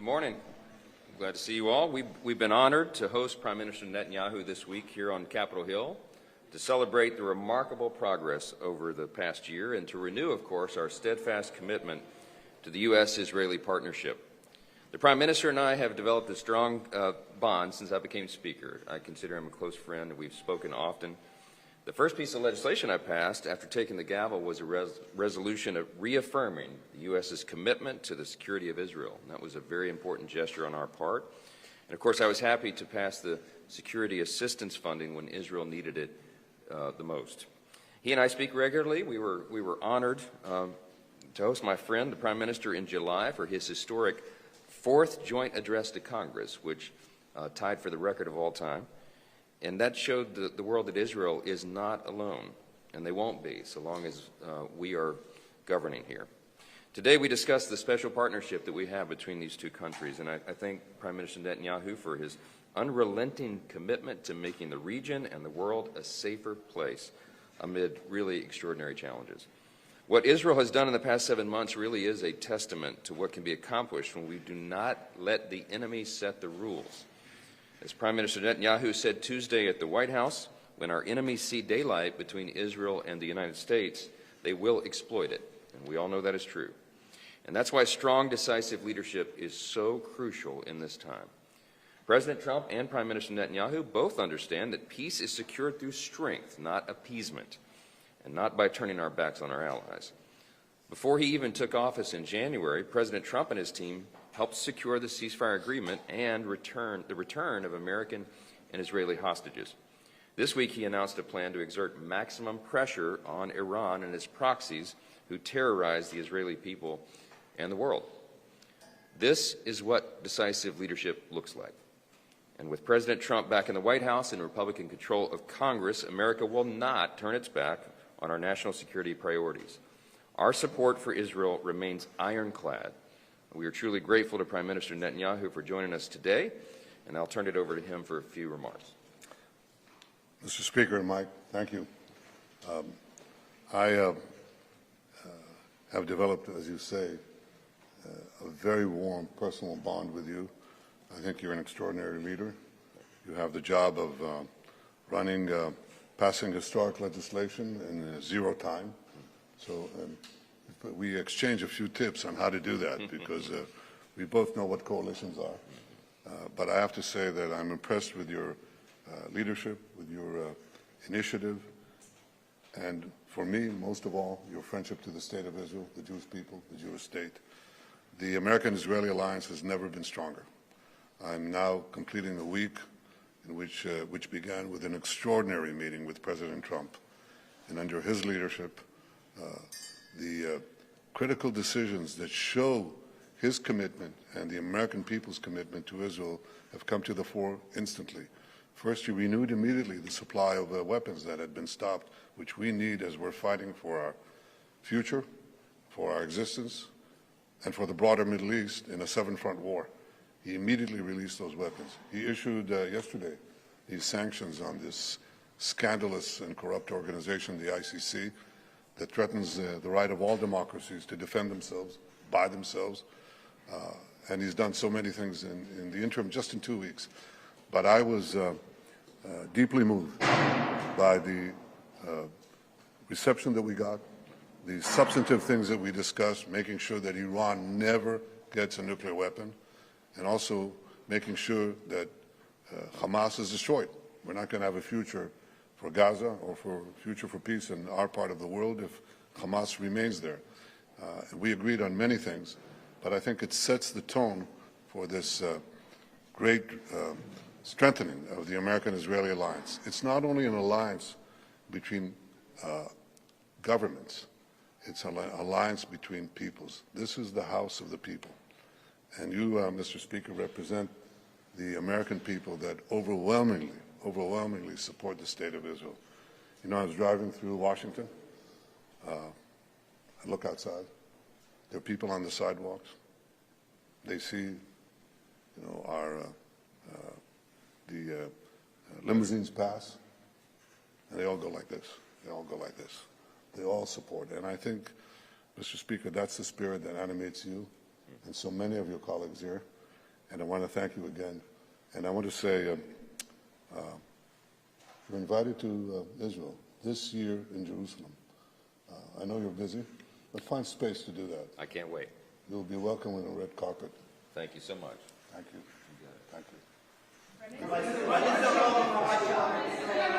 morning. Glad to see you all. We've been honored to host Prime Minister Netanyahu this week here on Capitol Hill to celebrate the remarkable progress over the past year and to renew, of course, our steadfast commitment to the U.S.-Israeli partnership. The Prime Minister and I have developed a strong bond since I became Speaker. I consider him a close friend, and we've spoken often. The first piece of legislation I passed after taking the gavel was a resolution reaffirming the U.S.'s commitment to the security of Israel. And that was a very important gesture on our part. And of course, I was happy to pass the security assistance funding when Israel needed it the most. He and I speak regularly. We were honored to host my friend, the Prime Minister, in July for his historic fourth joint address to Congress, which tied for the record of all time. And that showed the world that Israel is not alone, and they won't be so long as we are governing here. Today we discuss the special partnership that we have between these two countries, and I thank Prime Minister Netanyahu for his unrelenting commitment to making the region and the world a safer place amid really extraordinary challenges. What Israel has done in the past 7 months really is a testament to what can be accomplished when we do not let the enemy set the rules. As Prime Minister Netanyahu said Tuesday at the White House, when our enemies see daylight between Israel and the United States, they will exploit it. And we all know that is true. And that's why strong, decisive leadership is so crucial in this time. President Trump and Prime Minister Netanyahu both understand that peace is secured through strength, not appeasement, and not by turning our backs on our allies. Before he even took office in January, President Trump and his team helped secure the ceasefire agreement and the return of American and Israeli hostages. This week, he announced a plan to exert maximum pressure on Iran and its proxies who terrorize the Israeli people and the world. This is what decisive leadership looks like. And with President Trump back in the White House and Republican control of Congress, America will not turn its back on our national security priorities. Our support for Israel remains ironclad. We are truly grateful to Prime Minister Netanyahu for joining us today, and I'll turn it over to him for a few remarks. Mr. Speaker and Mike, thank you. I have developed, as you say, a very warm personal bond with you. I think you're an extraordinary leader. You have the job of passing historic legislation in zero time. So we exchange a few tips on how to do that because we both know what coalitions are. But I have to say that I'm impressed with your leadership, with your initiative, and for me, most of all, your friendship to the State of Israel, the Jewish people, the Jewish state. The American-Israeli alliance has never been stronger. I'm now completing a week in which began with an extraordinary meeting with President Trump. And under his leadership, the critical decisions that show his commitment and the American people's commitment to Israel have come to the fore instantly. First, he renewed immediately the supply of weapons that had been stopped, which we need as we're fighting for our future, for our existence, and for the broader Middle East in a seven-front war. He immediately released those weapons. He issued yesterday these sanctions on this scandalous and corrupt organization, the ICC, that threatens the right of all democracies to defend themselves by themselves. And he's done so many things in the interim, just in 2 weeks. But I was deeply moved by the reception that we got, the substantive things that we discussed, making sure that Iran never gets a nuclear weapon, and also making sure that Hamas is destroyed. We're not going to have a future for Gaza or for future for peace in our part of the world if Hamas remains there. We agreed on many things, but I think it sets the tone for this great strengthening of the American-Israeli alliance. It's not only an alliance between governments, it's an alliance between peoples. This is the house of the people. And you, Mr. Speaker, represent the American people that overwhelmingly support the State of Israel. You know, I was driving through Washington. I look outside. There are people on the sidewalks. They see, the limousines pass, and they all go like this. They all go like this. They all support. And I think, Mr. Speaker, that's the spirit that animates you and so many of your colleagues here. and I want to thank you again. And I want to say, you're invited to Israel this year in Jerusalem. I know you're busy, but find space to do that. I can't wait. You'll be welcome on the red carpet. Thank you so much. Thank you. Thank you.